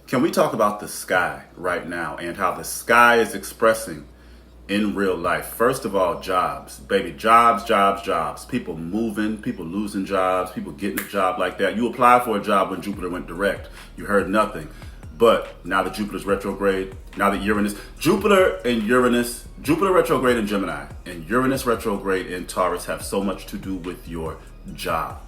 Can we talk about the sky right now and how the sky is expressing in real life? First of all, jobs, baby, jobs, jobs, jobs. People moving, people losing jobs, people getting a job like that. You applied for a job when Jupiter went direct. You heard nothing. But now that Jupiter's retrograde, now that Jupiter retrograde in Gemini and Uranus retrograde in Taurus have so much to do with your job.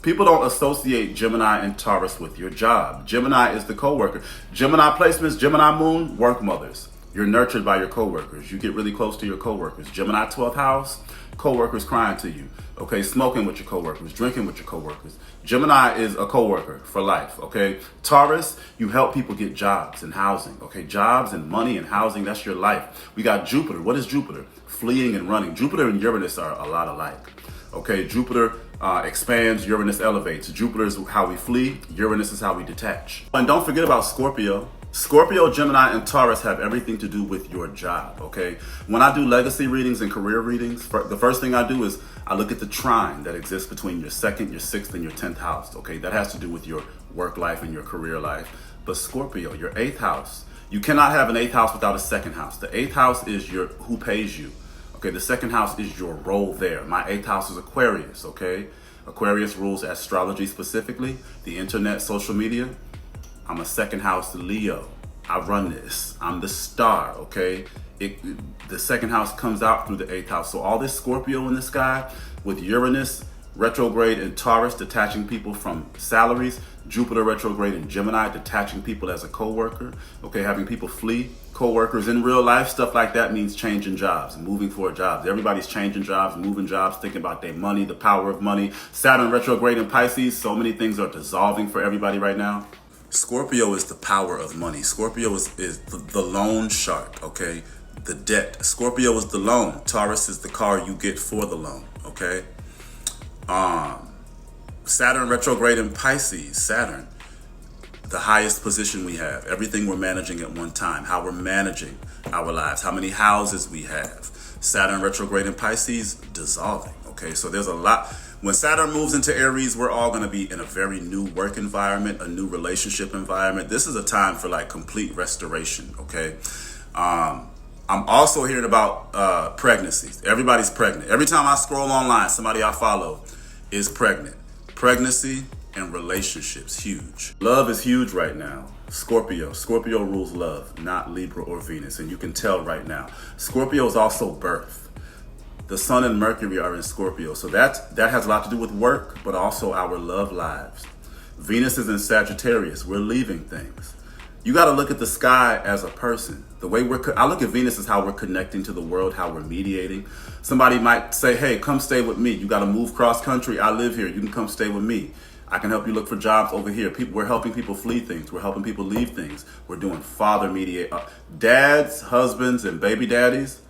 People don't associate Gemini and Taurus with your job. Gemini is the coworker. Gemini placements, Gemini moon, work mothers. You're nurtured by your coworkers. You get really close to your coworkers. Gemini 12th house, coworkers crying to you. Okay, smoking with your coworkers, drinking with your coworkers. Gemini is a coworker for life. Okay, Taurus, you help people get jobs and housing. Okay, jobs and money and housing, that's your life. We got Jupiter. What is Jupiter? Fleeing and running. Jupiter and Uranus are a lot alike. Okay, Jupiter expands, Uranus elevates. Jupiter is how we flee, Uranus is how we detach. And don't forget about Scorpio. Scorpio, Gemini, and Taurus have everything to do with your job, okay? When I do legacy readings and career readings, the first thing I do is I look at the trine that exists between your second, your sixth, and your 10th house, okay? That has to do with your work life and your career life. But Scorpio, your 8th house, you cannot have an 8th house without a 2nd house. The 8th house is your who pays you. Okay, the 2nd house is your role there. My 8th house is Aquarius, okay? Aquarius rules astrology specifically, the internet, social media. I'm a 2nd house Leo. I run this. I'm the star, okay? The 2nd house comes out through the 8th house. So all this Scorpio in the sky with Uranus retrograde in Taurus detaching people from salaries, Jupiter retrograde in Gemini detaching people as a coworker, okay, having people flee coworkers in real life, stuff like that means changing jobs, moving for jobs. Everybody's changing jobs, moving jobs, thinking about their money, the power of money. Saturn retrograde in Pisces, so many things are dissolving for everybody right now. Scorpio is the power of money. Scorpio is the loan shark, okay? The debt. Scorpio is the loan. Taurus is the car you get for the loan, okay? Saturn retrograde in Pisces. Saturn, the highest position we have. Everything we're managing at one time. How we're managing our lives. How many houses we have. Saturn retrograde in Pisces, dissolving, okay? So there's a lot. When Saturn moves into Aries, we're all going to be in a very new work environment, a new relationship environment. This is a time for like complete restoration, okay? I'm also hearing about pregnancies. Everybody's pregnant. Every time I scroll online, somebody I follow is pregnant. Pregnancy and relationships, huge. Love is huge right now. Scorpio rules love, not Libra or Venus. And you can tell right now. Scorpio is also birth. The Sun and Mercury are in Scorpio, so that has a lot to do with work, but also our love lives. Venus is in Sagittarius. We're leaving things. You got to look at the sky as a person. The way I look at Venus as how we're connecting to the world, how we're mediating. Somebody might say, hey, come stay with me. You got to move cross country. I live here. You can come stay with me. I can help you look for jobs over here. We're helping people flee things. We're helping people leave things. We're doing father mediate. Dads, husbands, and baby daddies.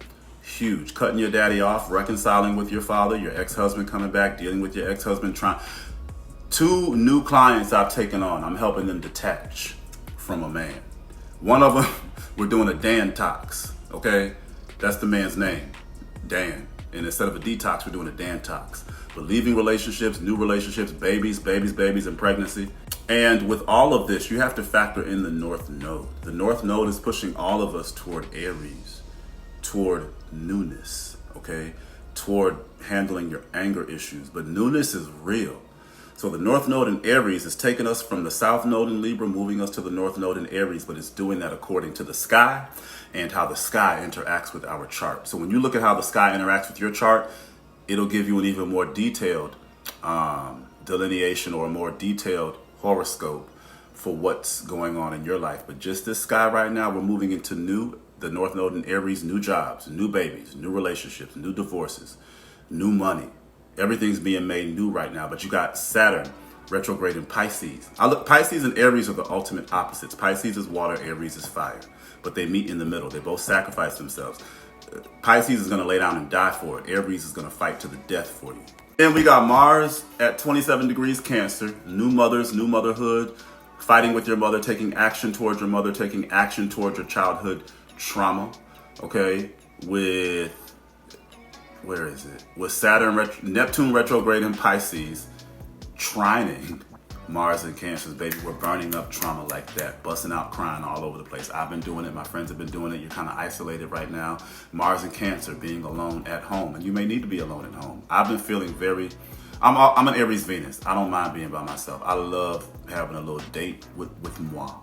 Huge. Cutting your daddy off, reconciling with your father, your ex-husband coming back, dealing with your ex-husband. 2 new clients I've taken on. I'm helping them detach from a man. One of them, we're doing a Dan-tox, okay? That's the man's name, Dan. And instead of a detox, we're doing a Dan-tox. We're leaving relationships, new relationships, babies, and pregnancy. And with all of this, you have to factor in the North Node. The North Node is pushing all of us toward Aries, toward newness, okay? Toward handling your anger issues. But newness is real. So the North Node in Aries is taking us from the South Node in Libra, moving us to the North Node in Aries, but it's doing that according to the sky and how the sky interacts with our chart. So when you look at how the sky interacts with your chart, it'll give you an even more detailed delineation or a more detailed horoscope for what's going on in your life. But just this sky right now, we're moving into the North Node in Aries, new jobs, new babies, new relationships, new divorces, new money. Everything's being made new right now. But you got Saturn retrograde in Pisces. Pisces and Aries are the ultimate opposites. Pisces is water, Aries is fire. But they meet in the middle. They both sacrifice themselves. Pisces is going to lay down and die for it. Aries is going to fight to the death for you. Then we got Mars at 27 degrees Cancer. New mothers, new motherhood. Fighting with your mother, taking action towards your mother, taking action towards your childhood trauma, okay, with Saturn, Neptune retrograde in Pisces, trining Mars and Cancers, baby, we're burning up trauma like that, busting out crying all over the place. I've been doing it. My friends have been doing it. You're kind of isolated right now. Mars and Cancer, being alone at home. And you may need to be alone at home. I've been feeling I'm an Aries Venus. I don't mind being by myself. I love having a little date with moi.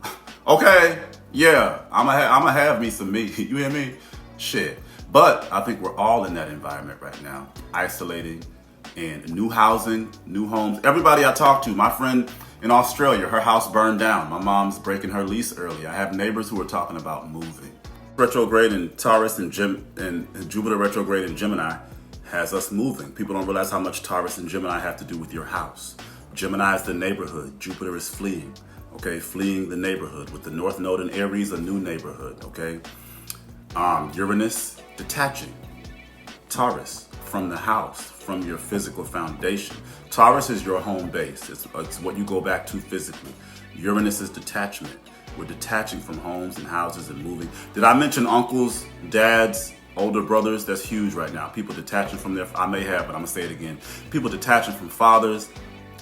Okay, yeah, I'm gonna have me some me. You hear me? Shit. But I think we're all in that environment right now, isolating, and new housing, new homes. Everybody I talk to, my friend in Australia, her house burned down. My mom's breaking her lease early. I have neighbors who are talking about moving. Retrograde in Taurus and Jupiter retrograde in Gemini has us moving. People don't realize how much Taurus and Gemini have to do with your house. Gemini is the neighborhood. Jupiter is fleeing. Okay, fleeing the neighborhood. With the North Node in Aries, a new neighborhood. Okay, Uranus detaching. Taurus from the house, from your physical foundation. Taurus is your home base. It's what you go back to physically. Uranus is detachment. We're detaching from homes and houses and moving. Did I mention uncles, dads, older brothers? That's huge right now. People detaching from I may have, but I'm gonna say it again. People detaching from fathers,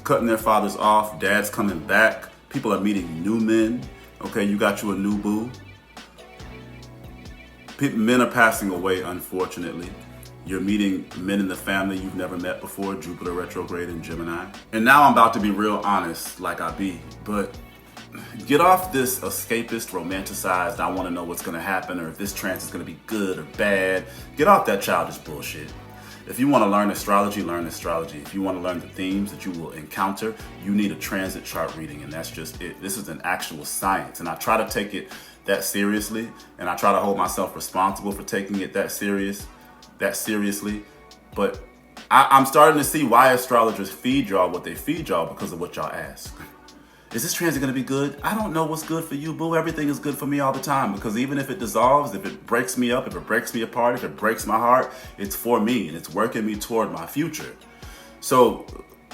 cutting their fathers off, dads coming back. People are meeting new men. Okay, you got you a new boo. Men are passing away, unfortunately. You're meeting men in the family you've never met before, Jupiter retrograde in Gemini. And now I'm about to be real honest, like I be, but get off this escapist, romanticized, I want to know what's going to happen or if this trance is going to be good or bad. Get off that childish bullshit. If you want to learn astrology, learn astrology. If you want to learn the themes that you will encounter, you need a transit chart reading, and that's just it. This is an actual science, and I try to take it that seriously, and I try to hold myself responsible for taking it that seriously. But I'm starting to see why astrologers feed y'all what they feed y'all because of what y'all ask. Is this transit going to be good? I don't know what's good for you, boo. Everything is good for me all the time, because even if it dissolves, if it breaks me up, if it breaks me apart, if it breaks my heart, it's for me and it's working me toward my future. So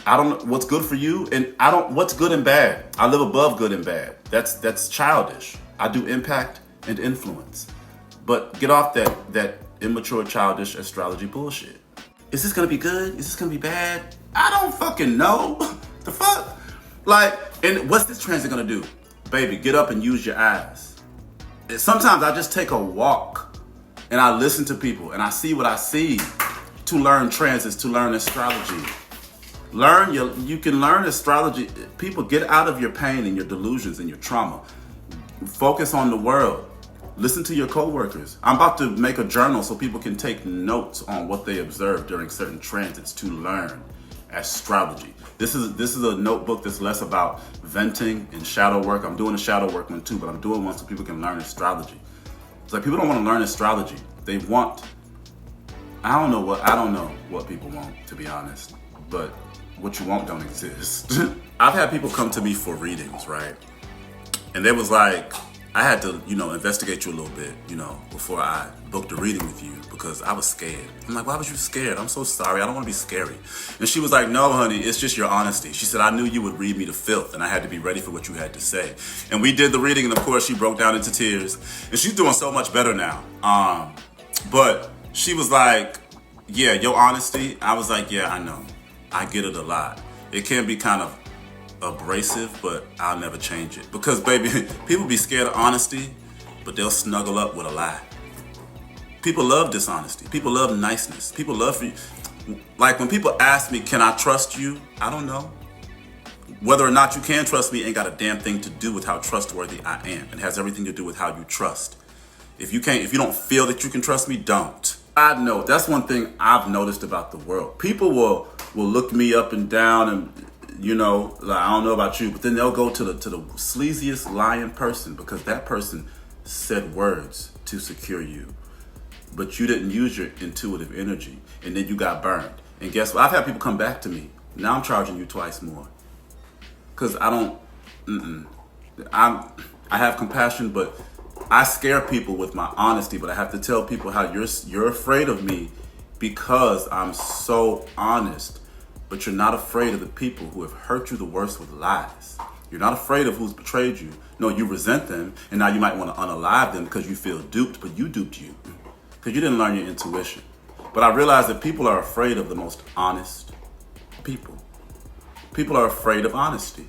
I don't know what's good for you, and what's good and bad. I live above good and bad. That's childish. I do impact and influence. But get off that immature, childish astrology bullshit. Is this going to be good? Is this going to be bad? I don't fucking know. The fuck? Like, and what's this transit gonna do? Baby, get up and use your eyes. And sometimes I just take a walk and I listen to people and I see what I see to learn transits, to learn astrology. You can learn astrology. People, get out of your pain and your delusions and your trauma. Focus on the world. Listen to your coworkers. I'm about to make a journal so people can take notes on what they observe during certain transits to learn astrology. This is a notebook that's less about venting and shadow work. I'm doing a shadow work one too, but I'm doing one so people can learn astrology. It's like people don't want to learn astrology. They want, I don't know what people want, to be honest, but what you want don't exist. I've had people come to me for readings, right? And they was like, I had to, investigate you a little bit, before I booked a reading with you, because I was scared. I'm like, why was you scared? I'm so sorry. I don't want to be scary. And she was like, no, honey, it's just your honesty. She said, I knew you would read me to filth, and I had to be ready for what you had to say. And we did the reading, and of course, she broke down into tears. And she's doing so much better now. But she was like, yeah, your honesty. I was like, yeah, I know. I get it a lot. It can be kind of abrasive, but I'll never change it, because baby, people be scared of honesty, but they'll snuggle up with a lie. People love dishonesty. People love niceness. People love for you. Like when people ask me, can I trust you? I don't know. Whether or not you can trust me ain't got a damn thing to do with how trustworthy I am. It has everything to do with how you trust. If you don't feel that you can trust me, don't. I know that's one thing I've noticed about the world. People will look me up and down and like, I don't know about you, but then they'll go to the sleaziest lying person because that person said words to secure you, but you didn't use your intuitive energy, and then you got burned. And guess what? I've had people come back to me. Now I'm charging you twice more because I have compassion, but I scare people with my honesty. But I have to tell people how you're afraid of me because I'm so honest. But you're not afraid of the people who have hurt you the worst with lies. You're not afraid of who's betrayed you. No, you resent them, and now you might want to unalive them because you feel duped, but you duped you because you didn't learn your intuition. But I realize that people are afraid of the most honest people. People are afraid of honesty.